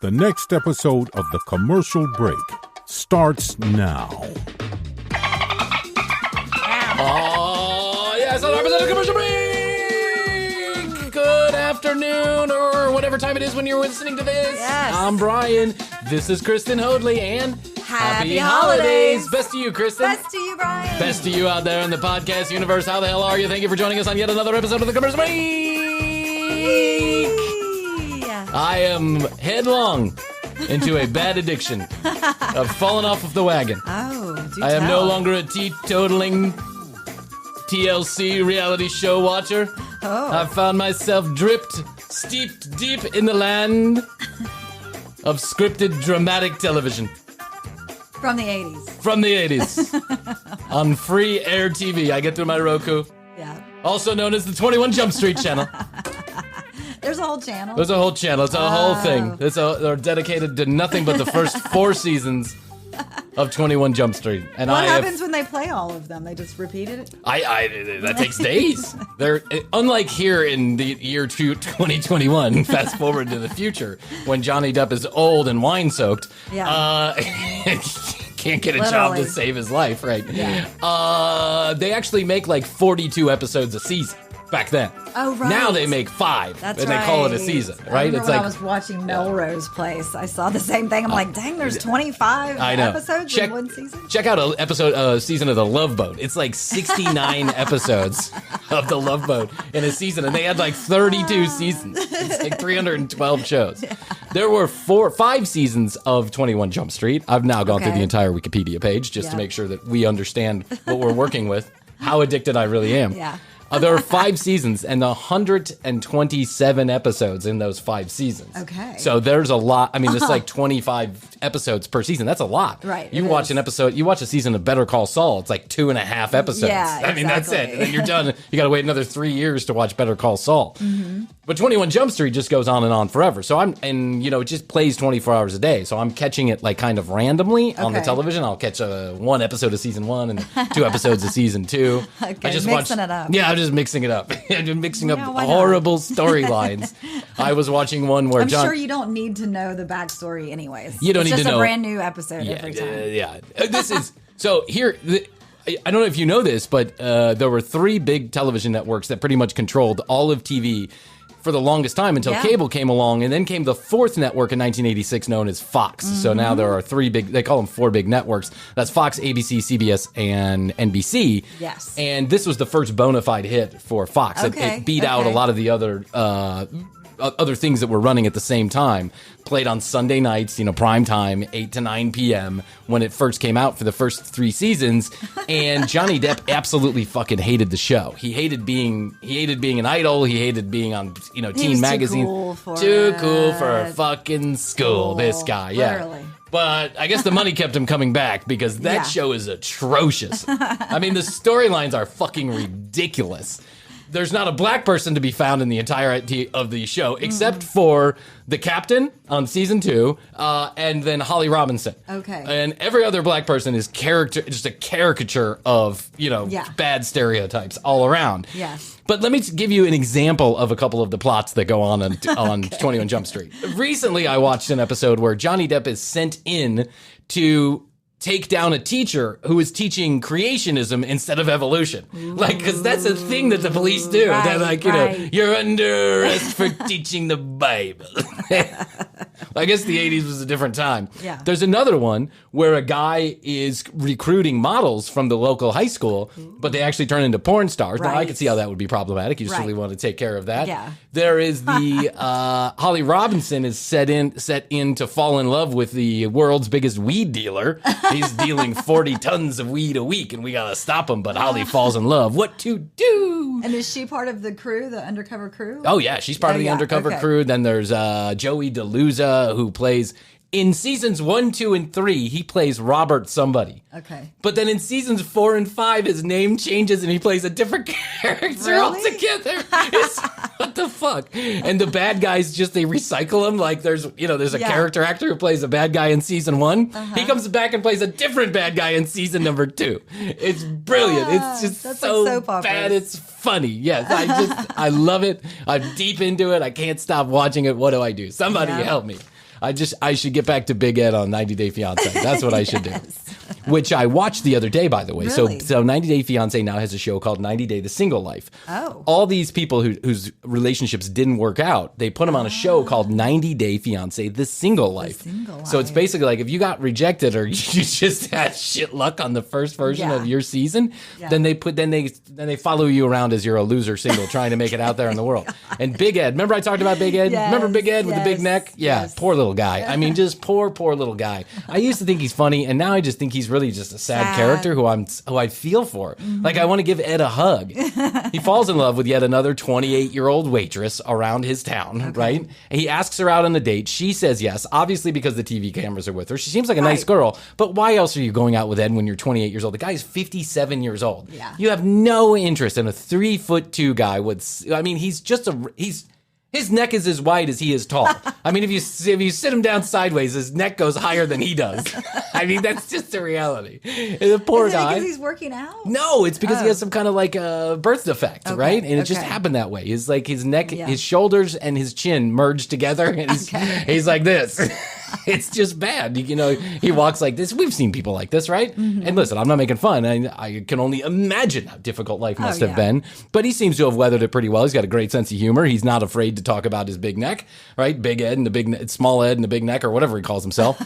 The next episode of The Commercial Break starts now. Oh, yes, another episode of Commercial Break! Good afternoon, or whatever time it is when you're listening to this. Yes. I'm Bryan. This is Kristen Hoadley, and Happy holidays. Best to you, Kristen. Best to you, Bryan. Best to you out there in the podcast universe. How the hell are you? Thank you for joining us on yet another episode of The Commercial Break! I am headlong into a bad addiction. I've fallen off of the wagon. Oh, do I am tell. no longer a teetotaling TLC reality show watcher. Oh. I found myself steeped deep in the land of scripted dramatic television. From the 80s. From the 80s. On free air TV. I get through my Roku. Yeah. Also known as the 21 Jump Street channel. There's a whole channel. There's a whole channel. It's a whole thing. They're dedicated to nothing but the first 4 seasons of 21 Jump Street. And What happens when they play all of them? They just repeated it? that takes days. They're unlike here in the year 2021. Fast forward to the future when Johnny Depp is old and wine soaked. Yeah. Can't get a job to save his life, right? Yeah. They actually make like 42 episodes a season back then. Oh, right. Now they make 5, That's and right. they call it a season, right? I remember It's when like I was watching Melrose Place. I saw the same thing. I'm like, dang, there's 25 I know. episodes in one season? Check out a season of The Love Boat. It's like 69 episodes of The Love Boat in a season, and they had like 32 seasons. It's like 312 shows. Yeah. There were 5 seasons of 21 Jump Street. I've now gone through the entire Wikipedia page just to make sure that we understand what we're working with, how addicted I really am. Yeah. There are 5 seasons and 127 episodes in those 5 seasons. Okay. So there's a lot. I mean, there's like 25 episodes per season. That's a lot. Right. You watch an episode, you watch a season of Better Call Saul, it's like 2.5 episodes. Yeah, I mean, that's it. exactly. And then you're done. You got to wait another 3 years to watch Better Call Saul. Mm-hmm. But 21 Jump Street just goes on and on forever. So it just plays 24 hours a day. So I'm catching it like kind of randomly on the television. I'll catch 1 episode of season 1 and 2 episodes of season 2. Okay, I just mixing it up. Yeah, I'm just mixing it up. I've been mixing up why not? horrible storylines. I was watching one where I'm sure you don't need to know the backstory anyways. You don't need to know. It's just a brand new episode every time. Yeah. This is so here. I don't know if you know this, but there were 3 big television networks that pretty much controlled all of TV for the longest time until cable came along, and then came the 4th network in 1986 known as Fox. Mm-hmm. So now there are 3 big, they call them 4 big networks. That's Fox, ABC, CBS, and NBC. Yes. And this was the first bona fide hit for Fox. Okay. It beat out a lot of the other things that were running at the same time. Played on Sunday nights, prime time, 8 to 9 p.m. when it first came out for the first 3 seasons. And Johnny Depp absolutely fucking hated the show. He hated being an idol. He hated being on, teen magazine. Too cool for fucking school. This guy, Literally. But I guess the money kept him coming back because that show is atrocious. I mean, the storylines are fucking ridiculous. There's not a black person to be found in the entirety of the show, except for the captain on season 2, and then Holly Robinson. Okay. And every other black person is just a caricature of, bad stereotypes all around. Yes. But let me give you an example of a couple of the plots that go on 21 Jump Street. Recently, I watched an episode where Johnny Depp is sent in to take down a teacher who is teaching creationism instead of evolution. Because that's a thing that the police do. Right, They're like, you're under arrest for teaching the Bible. I guess the 80s was a different time. Yeah. There's another one where a guy is recruiting models from the local high school, but they actually turn into porn stars. Now, I can see how that would be problematic. You just really want to take care of that. Yeah. There is the Holly Robinson is set in to fall in love with the world's biggest weed dealer. He's dealing 40 tons of weed a week, and we got to stop him, but Holly falls in love. What to do? And is she part of the crew, the undercover crew? Oh, yeah, she's part of the undercover crew. Then there's Joey DeLuza, who plays... In seasons 1, 2, and 3, he plays Robert somebody. Okay. But then in seasons 4 and 5, his name changes and he plays a different character altogether. What the fuck? And the bad guys they recycle him. Like there's a character actor who plays a bad guy in season 1. He comes back and plays a different bad guy in season number 2. It's brilliant. It's just so bad. It's funny. Yes. I love it. I'm deep into it. I can't stop watching it. What do I do? Somebody help me. I should get back to Big Ed on 90 Day Fiance. That's what I should do. Which I watched the other day, by the way. Really? So 90 Day Fiance now has a show called 90 Day The Single Life. Oh. All these people whose relationships didn't work out, they put them on a show called 90 Day Fiance The Single Life. So it's basically like if you got rejected or you just had shit luck on the first version of your season, then they follow you around as you're a loser single trying to make it out there in the world. And Big Ed, remember I talked about Big Ed? Yes, Remember Big Ed with the big neck? Yeah, poor little guy. I mean, just poor little guy. I used to think he's funny, and now I just think he's really just a sad character who I feel for. Like I want to give Ed a hug. He falls in love with yet another 28-year-old waitress around his town, right? And he asks her out on a date. She says yes, obviously because the TV cameras are with her. She seems like a nice girl, but why else are you going out with Ed when you're 28 years old? The guy is 57 years old. Yeah. You have no interest in a 3'2" guy with, I mean, his neck is as wide as he is tall. I mean, if you sit him down sideways, his neck goes higher than he does. I mean, that's just the reality. The poor guy. Because he's working out? No, it's because he has some kind of like a birth defect, right? And it just happened that way. It's like his neck, his shoulders, and his chin merged together, and he's like this. It's just bad. You know, he walks like this. We've seen people like this, right? And listen, I'm not making fun. I can only imagine how difficult life must have been. But he seems to have weathered it pretty well. He's got a great sense of humor. He's not afraid to talk about his big neck, right? Big Ed and small Ed and the big neck, or whatever he calls himself.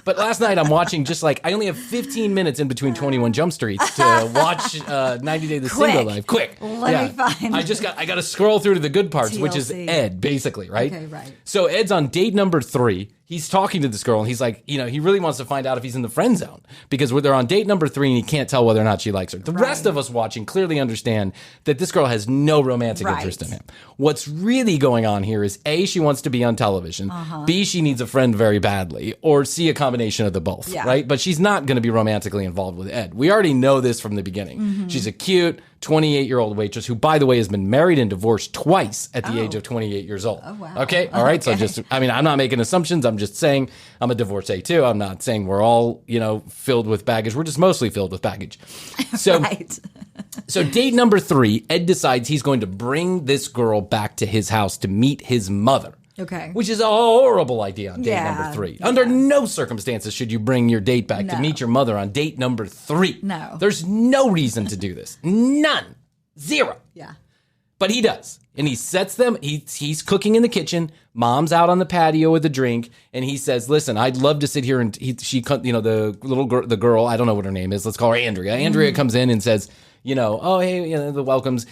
But last night I'm watching I only have 15 minutes in between 21 Jump Streets to watch 90 Day The Single Life. Quick. Let me find I got to scroll through to the good parts, which is Ed, basically, right? Okay, right. So Ed's on date number 3. He's talking to this girl, and he's like, you know, he really wants to find out if he's in the friend zone because they're on date number 3, and he can't tell whether or not she likes her. The rest of us watching clearly understand that this girl has no romantic interest in him. What's really going on here is A, she wants to be on television, B, she needs a friend very badly, or C, a combination of the both, right? But she's not going to be romantically involved with Ed. We already know this from the beginning. She's a cute 28-year-old waitress who, by the way, has been married and divorced twice at the age of 28 years old. Oh, wow. Okay? All right? So I'm not making assumptions. I'm just saying I'm a divorcee, too. I'm not saying we're all, filled with baggage. We're just mostly filled with baggage. So, so date number 3, Ed decides he's going to bring this girl back to his house to meet his mother. Okay. Which is a horrible idea on date number 3. Yeah. Under no circumstances should you bring your date back to meet your mother on date number 3. No. There's no reason to do this. None. Zero. Yeah. But he does. And he sets them, he's cooking in the kitchen, mom's out on the patio with a drink, and he says, listen, I'd love to sit here, and the girl, I don't know what her name is, let's call her Andrea. Andrea comes in and says, oh, hey, the welcomes.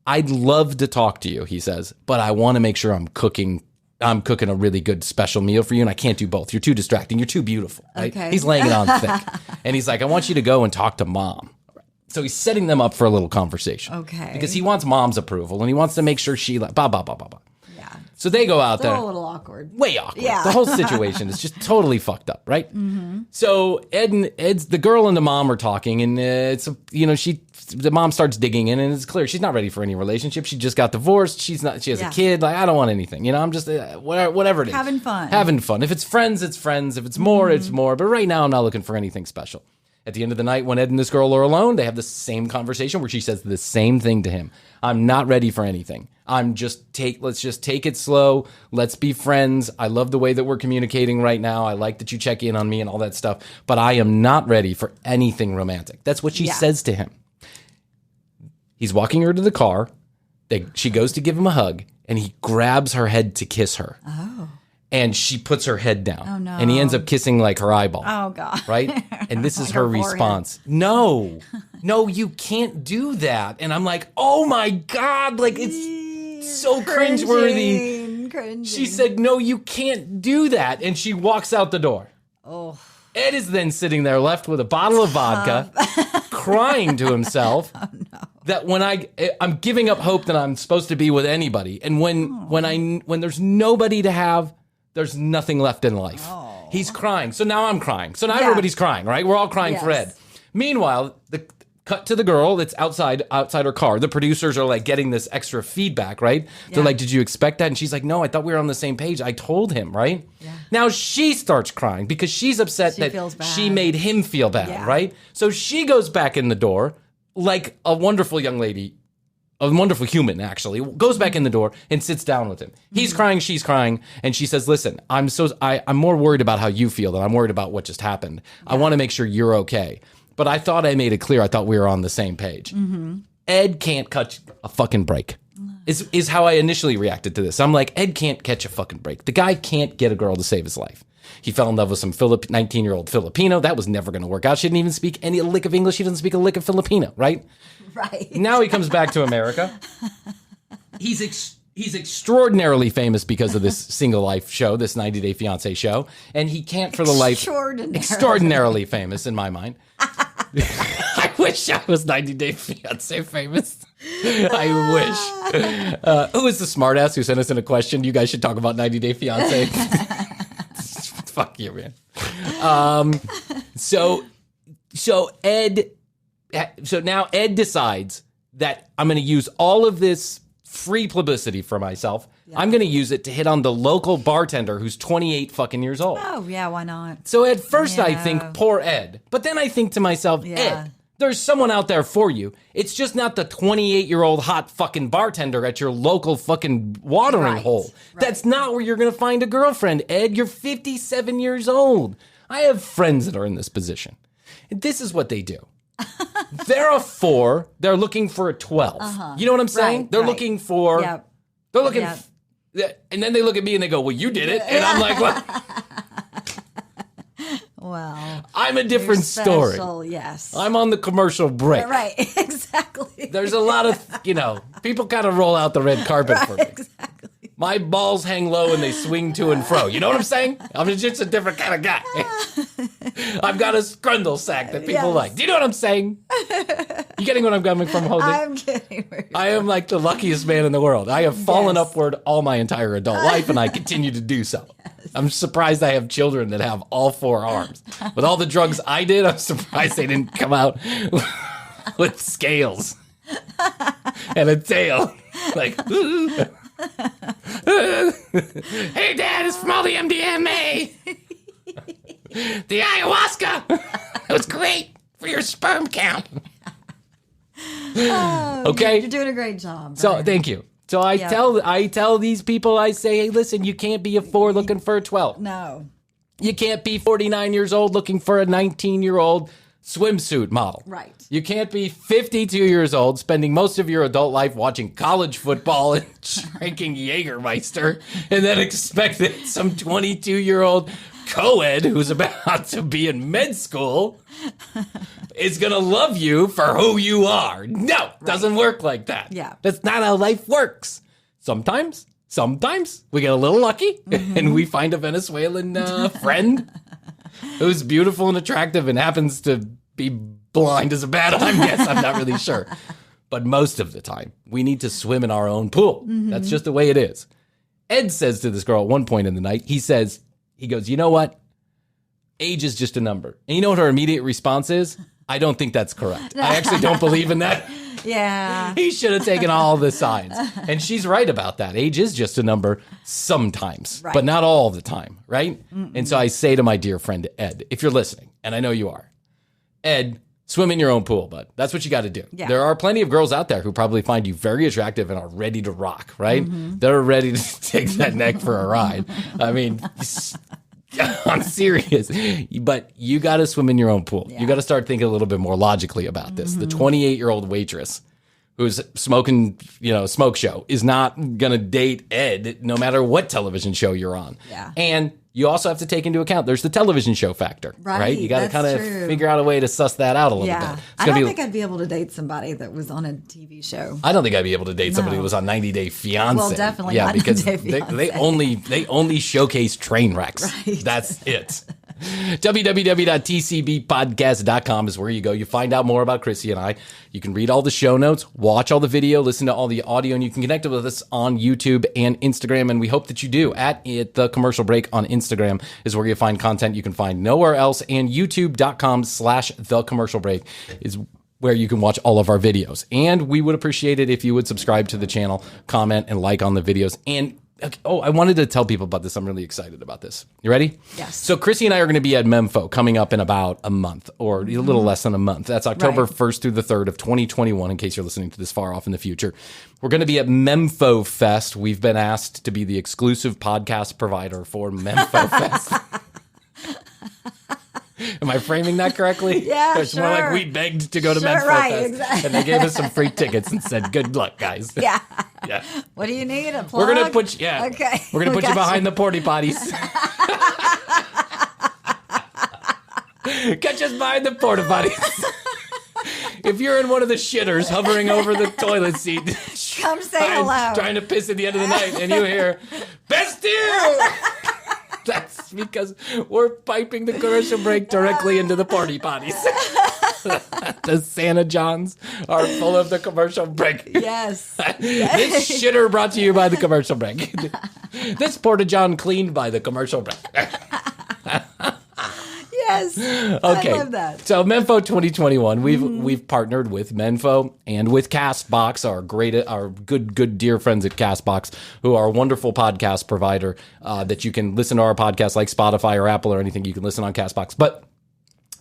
I'd love to talk to you, he says, but I want to make sure I'm cooking a really good special meal for you, and I can't do both. You're too distracting. You're too beautiful. Right? Okay. He's laying it on thick. And he's like, I want you to go and talk to mom. So he's setting them up for a little conversation. Okay. Because he wants mom's approval, and he wants to make sure she Yeah. So they go out there. A little awkward. Way awkward. Yeah. The whole situation is just totally fucked up, right? Mm-hmm. So the girl and the mom are talking, and the mom starts digging in, and it's clear she's not ready for any relationship. She just got divorced. She has a kid. Like, I don't want anything. I'm just whatever it is. Having fun. If it's friends, it's friends. If it's more, it's more. But right now, I'm not looking for anything special. At the end of the night, when Ed and this girl are alone, they have the same conversation where she says the same thing to him. I'm not ready for anything. Let's just take it slow. Let's be friends. I love the way that we're communicating right now. I like that you check in on me and all that stuff. But I am not ready for anything romantic. That's what she says to him. He's walking her to the car. She goes to give him a hug, and he grabs her head to kiss her. Oh. And she puts her head down. Oh, no. And he ends up kissing, like, her eyeball. Oh, God. Right? And this is her response. No, you can't do that. And I'm like, oh, my God. Like, it's so cringeworthy. She said, no, you can't do that. And she walks out the door. Oh. Ed is then sitting there left with a bottle of vodka, crying to himself that when I'm giving up hope that I'm supposed to be with anybody. And when there's nobody to have, there's nothing left in life. Oh. He's crying. So now I'm crying. So now everybody's crying, right? We're all crying for Ed. Meanwhile, the cut to the girl that's outside her car. The producers are like getting this extra feedback, right? Yeah. They're like, did you expect that? And she's like, no, I thought we were on the same page. I told him, right? Yeah. Now she starts crying because she's upset that she made him feel bad, right? So she goes back in the door like a wonderful young lady a wonderful human, actually, goes back in the door and sits down with him. He's crying, she's crying, and she says, listen, I'm more worried about how you feel than I'm worried about what just happened. I want to make sure you're okay. But I thought I made it clear. I thought we were on the same page. Ed can't catch a fucking break. Is how I initially reacted to this. I'm like, Ed can't catch a fucking break. The guy can't get a girl to save his life. He fell in love with some 19-year-old Filipino. That was never going to work out. She didn't even speak a lick of English. She doesn't speak a lick of Filipino, right? Right. Now he comes back to America. He's extraordinarily famous because of this single life show, this 90 Day Fiance show. And he can't for the life... Extraordinarily famous in my mind. I wish I was 90 Day Fiance famous. I wish. Who is the smartass who sent us in a question? You guys should talk about 90 Day Fiance. Fuck you, man. So now Ed decides that I'm going to use all of this free publicity for myself. Yeah. I'm going to use it to hit on the local bartender who's 28 fucking years old. Oh, yeah, why not? So at first I think, poor Ed. But then I think to myself, Ed, there's someone out there for you. It's just not the 28-year-old hot fucking bartender at your local fucking watering hole. Right. That's not where you're going to find a girlfriend, Ed. You're 57 years old. I have friends that are in this position. And this is what they do. They're a 4. They're looking for a 12. You know what I'm saying? They're looking for... Yep. They're looking... And then they look at me and they go, well, you did it. And I'm like, well... Well, I'm a different story. Yes. I'm on the commercial break. Right, exactly. There's a lot of, people kind of roll out the red carpet for me. Exactly. My balls hang low and they swing to and fro. You know what I'm saying? I'm just a different kind of guy. I've got a scrundle sack that people like. Do you know what I'm saying? You getting what I'm coming from, Jose? I'm getting where I am like the luckiest man in the world. I have fallen upward all my entire adult life, and I continue to do so. I'm surprised I have children that have all 4 arms. With all the drugs I did, I'm surprised they didn't come out with scales and a tail. Like, hey, Dad, it's from all the MDMA. The ayahuasca. It was great for your sperm count. Okay? You're doing a great job. So, thank you. So I tell these people, I say, hey, listen, you can't be a 4 looking for a 12. No. You can't be 49 years old looking for a 19-year-old swimsuit model. Right. You can't be 52 years old spending most of your adult life watching college football and drinking Jägermeister and then expect that some 22-year-old co-ed who's about to be in med school is going to love you for who you are. No, doesn't work like that. Yeah. That's not how life works. Sometimes we get a little lucky and we find a Venezuelan friend who's beautiful and attractive and happens to be blind as a bat. I guess I'm not really sure. But most of the time, we need to swim in our own pool. That's just the way it is. Ed says to this girl at one point in the night, he goes, you know what? Age is just a number. And you know what her immediate response is? I don't think that's correct. I actually don't believe in that. Yeah. He should have taken all the signs. And she's right about that. Age is just a number sometimes, but not all the time, right? And so I say to my dear friend Ed, if you're listening, and I know you are, Ed, swim in your own pool, bud. That's what you got to do. Yeah. There are plenty of girls out there who probably find you very attractive and are ready to rock, right? They're ready to take that neck for a ride. I mean, I'm serious. But you got to swim in your own pool. Yeah. You got to start thinking a little bit more logically about this. The 28-year-old waitress who's smoking, smoke show is not going to date Ed no matter what television show you're on. Yeah. And you also have to take into account there's the television show factor, right? You got to kind of figure out a way to suss that out a little bit. I don't think I'd be able to date somebody that was on a TV show. I don't think I'd be able to date somebody who was on 90 Day Fiance. Well, definitely not 90 because Day Fiance. they only showcase train wrecks. Right. That's it. www.tcbpodcast.com is where you go. You find out more about Krissy and I. You can read all the show notes, watch all the video, listen to all the audio, and you can connect with us on YouTube and Instagram. And we hope that you do. At The Commercial Break on Instagram is where you find content you can find nowhere else. And youtube.com/The Commercial Break is where you can watch all of our videos. And we would appreciate it if you would subscribe to the channel, comment, and like on the videos. And Okay. Oh, I wanted to tell people about this. I'm really excited about this. You ready? Yes. So Krissy and I are going to be at Memfo coming up in about a month or a little less than a month. That's October 1st through the 3rd of 2021, in case you're listening to this far off in the future. We're going to be at Memfo Fest. We've been asked to be the exclusive podcast provider for Memfo Fest. Am I framing that correctly? Yeah, It's more like we begged to go to Sure, Memfo right, Fest. exactly. And they gave us some free tickets and said, good luck, guys. Yeah. Yeah. What do you need? A plug? We're going to put you, Okay. We're going to put you behind the porty potties. Catch us behind the porta potties. If you're in one of the shitters hovering over the toilet seat, Come say hello. trying to piss at the end of the night, and you hear, best you! That's because we're piping the commercial break directly into the porty potties. The Santa Johns are full of the commercial break. Yes. This shitter brought to you by the commercial break. This porta john cleaned by the commercial break. Yes. Okay. I love that. So Memfo 2021, we've partnered with Memfo and with Castbox, our good dear friends at Castbox, who are a wonderful podcast provider that you can listen to our podcast like Spotify or Apple or anything. You can listen on Castbox, but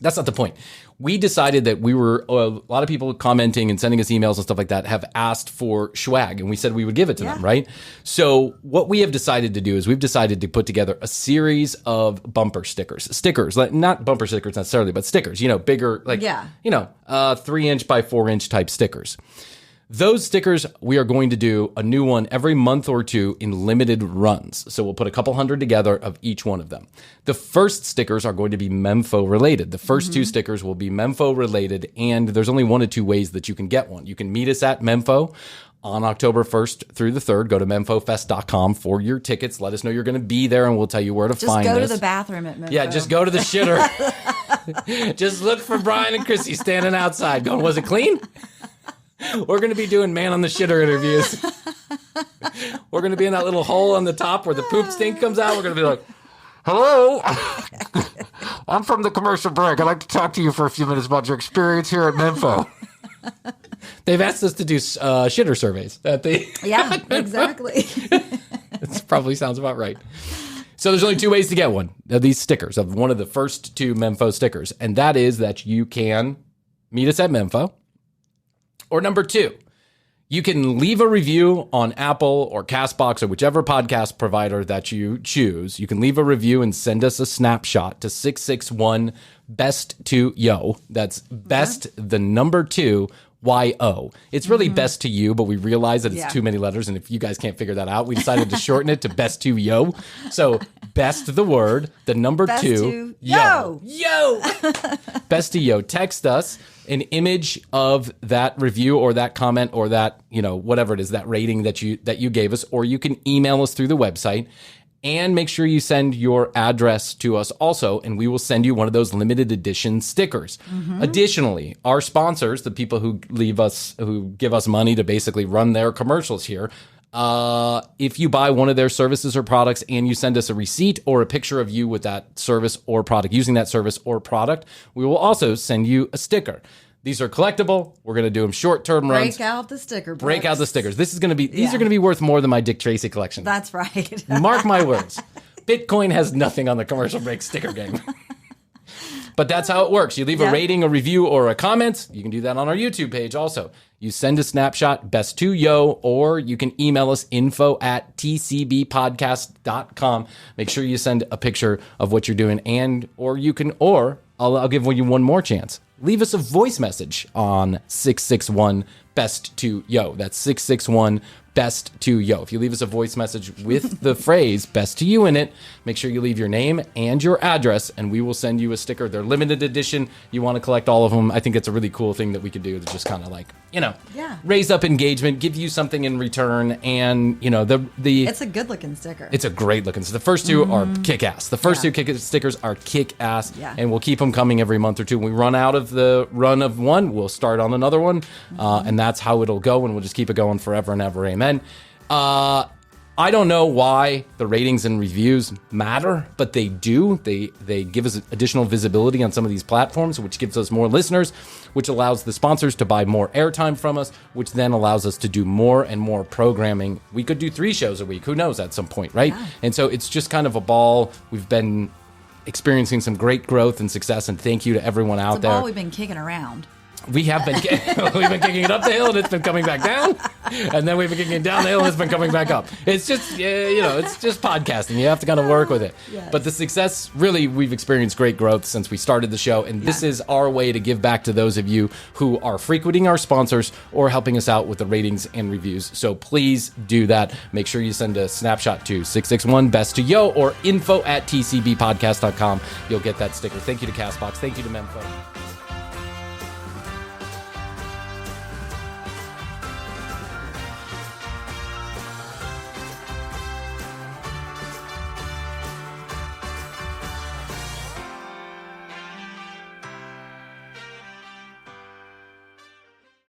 that's not the point. We decided that a lot of people commenting and sending us emails and stuff like that have asked for swag, and we said we would give it to them, right? So what we have decided to do is we've decided to put together a series of bumper stickers, like not bumper stickers necessarily, but stickers, bigger, like, 3-inch by 4-inch type stickers. Those stickers, we are going to do a new one every month or two in limited runs. So we'll put a couple hundred together of each one of them. The first stickers are going to be Memfo related. The first two stickers will be Memfo related, and there's only 1 of 2 ways that you can get one. You can meet us at Memfo on October 1st through the 3rd. Go to memfofest.com for your tickets. Let us know you're going to be there, and we'll tell you where to find us. Just go to the bathroom at Memfo. Yeah, just go to the shitter. Just look for Bryan and Krissy standing outside going, was it clean? We're going to be doing man on the shitter interviews. We're going to be in that little hole on the top where the poop stink comes out. We're going to be like, hello, I'm from the commercial break. I'd like to talk to you for a few minutes about your experience here at Memfo. They've asked us to do shitter surveys at the Yeah, exactly. That probably sounds about right. So there's only 2 ways to get one of these stickers, of one of the first 2 Memfo stickers. And that is that you can meet us at Memfo. Or number 2, you can leave a review on Apple or Castbox or whichever podcast provider that you choose. You can leave a review and send us a snapshot to 661 best2yo. That's best, the number 2, YO. It's really best to you, but we realize that it's too many letters. And if you guys can't figure that out, we decided to shorten it to best 2 yo. So best the word, the number Best 2, yo. Yo. Best to yo. Text us an image of that review or that comment or that, whatever it is, that rating that you gave us, or you can email us through the website. And make sure you send your address to us also, and we will send you one of those limited edition stickers. Additionally, our sponsors, the people who give us money to basically run their commercials here, if you buy one of their services or products and you send us a receipt or a picture of you with that service or product, using that service or product, we will also send you a sticker. These are collectible. We're going to do them short-term runs. Break out the sticker books. Break out the stickers. These are going to be worth more than my Dick Tracy collection. That's right. Mark my words. Bitcoin has nothing on the commercial break sticker game. But that's how it works. You leave a rating, a review, or a comment. You can do that on our YouTube page also. You send a snapshot, best2yo, or you can email us info@tcbpodcast.com. Make sure you send a picture of what you're doing, I'll give you one more chance. Leave us a voice message on 661 best2yo. That's 661 best2yo. If you leave us a voice message with the phrase best to you in it, make sure you leave your name and your address, and we will send you a sticker. They're limited edition. You want to collect all of them. I think it's a really cool thing that we could do to just kind of raise up engagement, give you something in return, and it's a good looking sticker. It's a great looking. So the first 2 are kick ass. The first 2 stickers are kick ass, and we'll keep them coming every month or 2. When we run out of the run of one, we'll start on another one, and that's how it'll go, and we'll just keep it going forever and ever. Amen. I don't know why the ratings and reviews matter, but they do. They give us additional visibility on some of these platforms, which gives us more listeners, which allows the sponsors to buy more airtime from us, which then allows us to do more and more programming. We could do 3 shows a week. Who knows at some point, right? Yeah. And so it's just kind of a ball. We've been experiencing some great growth and success, and thank you to everyone out It's a there. ball we've been kicking around. We have been we've been kicking it up the hill and it's been coming back down, and then we've been kicking it down the hill and it's been coming back up. It's just it's just podcasting. You have to kind of work with it. Yes. But the success, really, we've experienced great growth since we started the show, and this is our way to give back to those of you who are frequenting our sponsors or helping us out with the ratings and reviews. So please do that. Make sure you send a snapshot to 661 best to yo or info@tcbpodcast.com. You'll get that sticker. Thank you to Castbox. Thank you to Memphis.